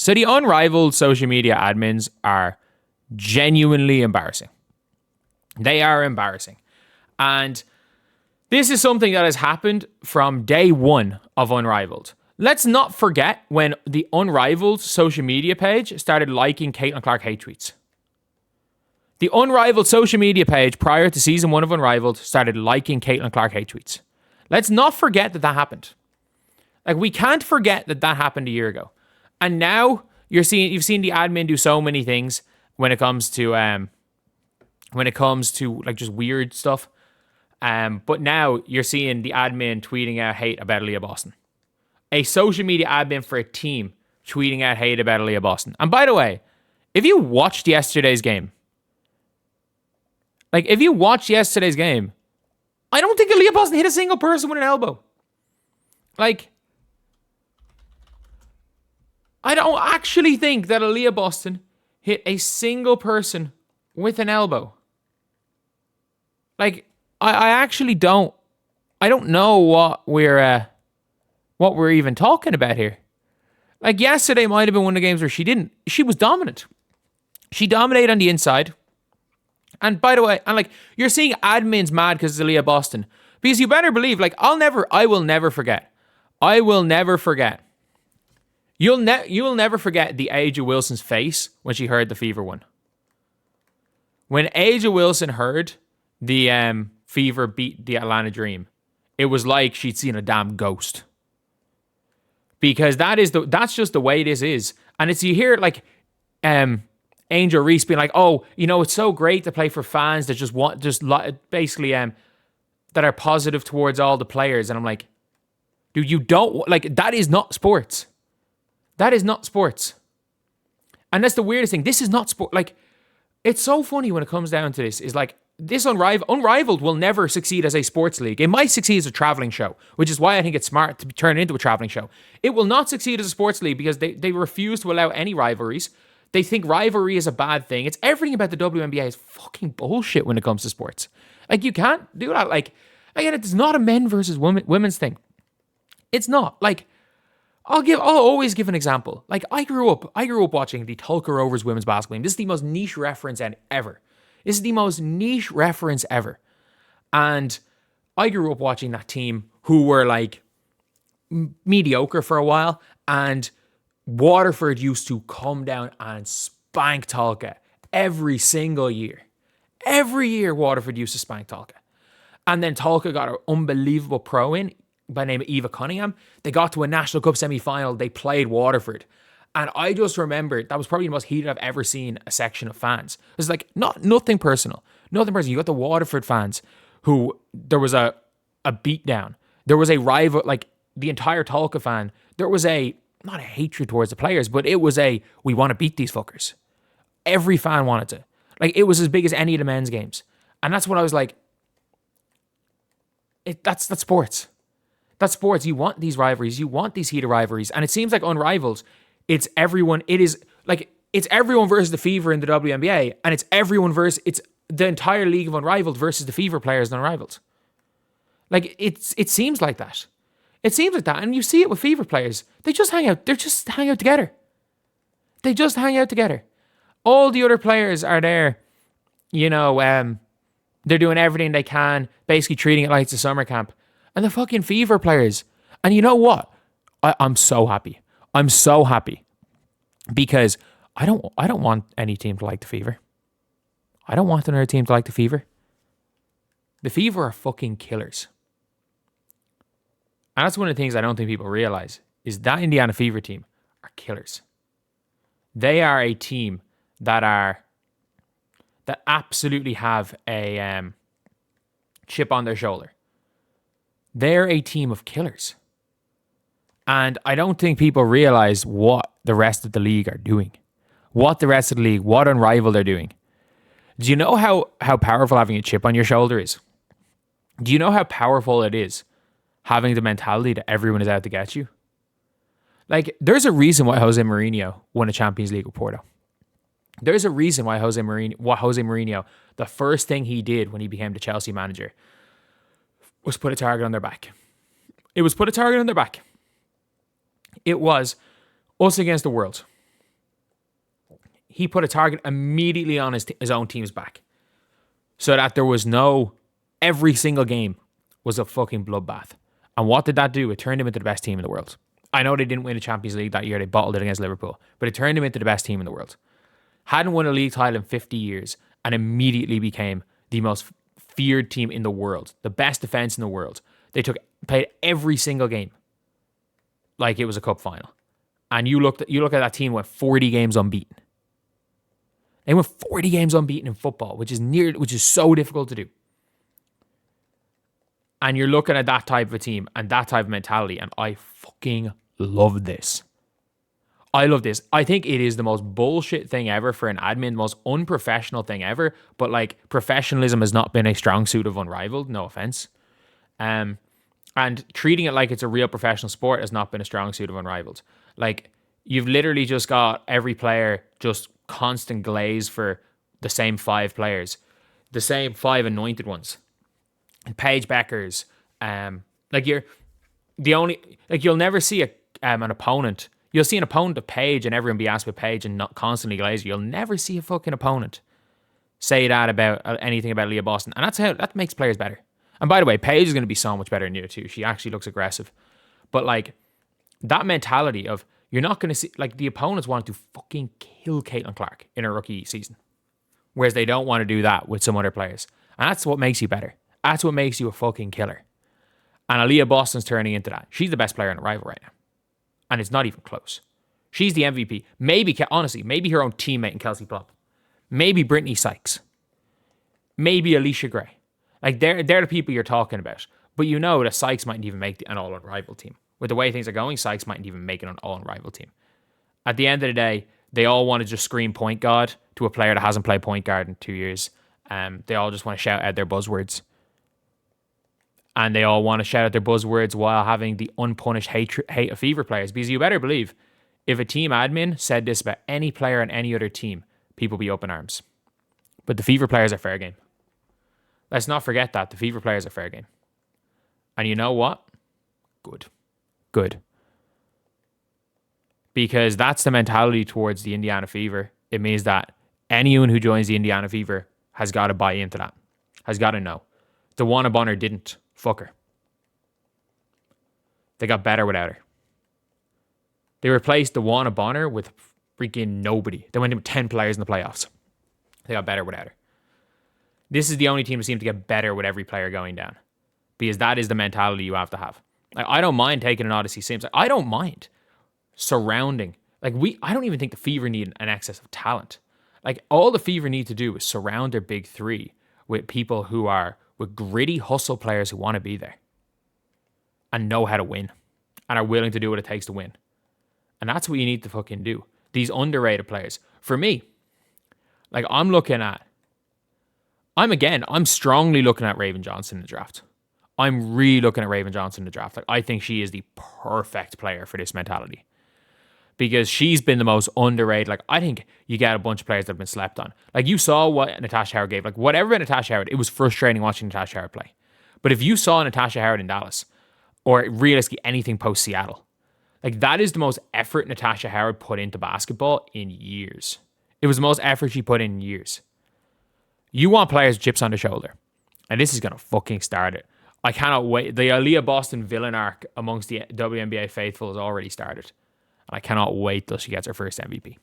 So the Unrivaled social media admins are genuinely embarrassing. They are embarrassing. And this is something that has happened from day one of Unrivaled. Let's not forget when the Unrivaled social media page started liking Caitlin Clark hate tweets. The Unrivaled social media page prior to season 1 of Unrivaled started liking Caitlin Clark hate tweets. Let's not forget that happened. Like, we can't forget that happened a year ago. And now you've seen the admin do so many things when it comes to like just weird stuff. But now you're seeing the admin tweeting out hate about Aliyah Boston. A social media admin for a team tweeting out hate about Aliyah Boston. And by the way, if you watched yesterday's game, I don't think Aliyah Boston hit a single person with an elbow. Like, I don't actually think that Aliyah Boston hit a single person with an elbow. Like, I actually don't. I don't know what we're even talking about here. Like, yesterday might have been one of the games where she was dominant. She dominated on the inside. And by the way, you're seeing admins mad because it's Aliyah Boston. Because you better believe, I will never forget. You will never forget the Angel Wilson's face when she heard the Fever one. When Angel Wilson heard the Fever beat the Atlanta Dream, it was like she'd seen a damn ghost. Because that's just the way this is. And it's, you hear Angel Reese being like, oh, it's so great to play for fans that that are positive towards all the players. And I'm like, dude, you don't, that is not sports. That is not sports. And that's the weirdest thing. This is not sport. It's so funny when it comes down to this, is this Unrivaled will never succeed as a sports league. It might succeed as a traveling show, which is why I think it's smart to be turned into a traveling show. It will not succeed as a sports league because they refuse to allow any rivalries. They think rivalry is a bad thing. It's everything about the WNBA is fucking bullshit when it comes to sports. You can't do that. Again, it's not a men versus women's thing. It's not. I'll always give an example. I grew up watching the Tulsa Rovers women's basketball team. This is the most niche reference ever. And I grew up watching that team who were mediocre for a while, and Waterford used to come down and spank Tulsa every single year. Every year Waterford used to spank Tulsa. And then Tulsa got an unbelievable pro in by the name of Eva Cunningham. They got to a National Cup semi-final. They played Waterford. And I just remember that was probably the most heated I've ever seen a section of fans. It was nothing personal. Nothing personal. You got the Waterford fans who there was a beatdown. There was a rival, the entire Tulsa fan. There was not a hatred towards the players, but it was we want to beat these fuckers. Every fan wanted to. It was as big as any of the men's games. And that's what I was like, that's sports. That's sports. You want these rivalries. You want these heated rivalries. And it seems like Unrivaled, it's everyone versus the Fever in the WNBA, and it's the entire league of Unrivaled versus the Fever players in Unrivaled. It seems like that. It seems like that. And you see it with Fever players. They just hang out. They just hang out together. All the other players are there, they're doing everything they can, basically treating it like it's a summer camp. And the fucking Fever players. And you know what? I'm so happy. I'm so happy. Because I don't want any team to like the Fever. I don't want another team to like the Fever. The Fever are fucking killers. And that's one of the things I don't think people realize, is that Indiana Fever team are killers. They are a team that absolutely have a chip on their shoulder. They're a team of killers. And I don't think people realize what the rest of the league are doing. What Unrivaled are doing. Do you know how powerful having a chip on your shoulder is? Do you know how powerful it is having the mentality that everyone is out to get you? There's a reason why Jose Mourinho won a Champions League with Porto. There's a reason why Jose Mourinho, the first thing he did when he became the Chelsea manager was put a target on their back. It was us against the world. he put a target immediately on his own team's back. So that there was every single game was a fucking bloodbath. And what did that do? It turned him into the best team in the world. I know they didn't win the Champions League that year. They bottled it against Liverpool. But it turned him into the best team in the world. Hadn't won a league title in 50 years and immediately became the most feared team in the world. The best defense in the world. They played every single game like it was a cup final. And you look at that team went 40 games unbeaten. They went 40 games unbeaten in football, which is so difficult to do. And you're looking at that type of a team and that type of mentality, and I fucking love this. I love this. I think it is the most bullshit thing ever for an admin, the most unprofessional thing ever. But like, professionalism has not been a strong suit of Unrivaled. No offense. And treating it like it's a real professional sport has not been a strong suit of Unrivaled. Like, you've literally just got every player just constant glaze for the same 5 players, the same 5 anointed ones. And Paige Bueckers, you'll never see an opponent. You'll see an opponent of Paige and everyone be asked about Paige and not constantly glaze. You'll never see a fucking opponent say that about anything about Aliyah Boston. And that makes players better. And by the way, Paige is going to be so much better than you too. She actually looks aggressive. But like, that mentality of, you're not going to see, like, the opponents want to fucking kill Caitlin Clark in her rookie season. Whereas they don't want to do that with some other players. And that's what makes you better. That's what makes you a fucking killer. And Aliyah Boston's turning into that. She's the best player in the rival right now. And it's not even close. She's the MVP. Maybe, honestly, maybe her own teammate in Kelsey Plum. Maybe Brittany Sykes. Maybe Alicia Gray. Like, they're the people you're talking about. But you know that Sykes mightn't even make an all-Unrivaled team. With the way things are going, Sykes mightn't even make an all-Unrivaled team. At the end of the day, they all want to just scream point guard to a player that hasn't played point guard in 2 years. They all just want to shout out their buzzwords. And they all want to shout out their buzzwords while having the unpunished hate of Fever players. Because you better believe, if a team admin said this about any player on any other team, people be up in arms. But the Fever players are fair game. Let's not forget that. The Fever players are fair game. And you know what? Good. Because that's the mentality towards the Indiana Fever. It means that anyone who joins the Indiana Fever has got to buy into that. Has got to know. The Wanna Bonner didn't. Fuck her. They got better without her. They replaced the Wanna Bonner with freaking nobody. They went in with 10 players in the playoffs. They got better without her. This is the only team that seems to get better with every player going down. Because that is the mentality you have to have. Like, I don't mind taking an Odyssey Sims. Like, I don't mind surrounding. Like, I don't even think the Fever need an excess of talent. Like, all the Fever need to do is surround their big 3 with people who are with gritty hustle players who want to be there and know how to win and are willing to do what it takes to win. And that's what you need to fucking do. These underrated players. For me, like, I'm strongly looking at Raven Johnson in the draft. I'm really looking at Raven Johnson in the draft. Like, I think she is the perfect player for this mentality. Because she's been the most underrated. Like, I think you get a bunch of players that have been slept on. Like, you saw what Natasha Howard gave. Like, whatever Natasha Howard, it was frustrating watching Natasha Howard play. But if you saw Natasha Howard in Dallas, or realistically anything post Seattle, like, that is the most effort Natasha Howard put into basketball in years. It was the most effort she put in years. You want players with chips on the shoulder. And this is going to fucking start it. I cannot wait. The Aliyah Boston villain arc amongst the WNBA faithful has already started. I cannot wait till she gets her first MVP.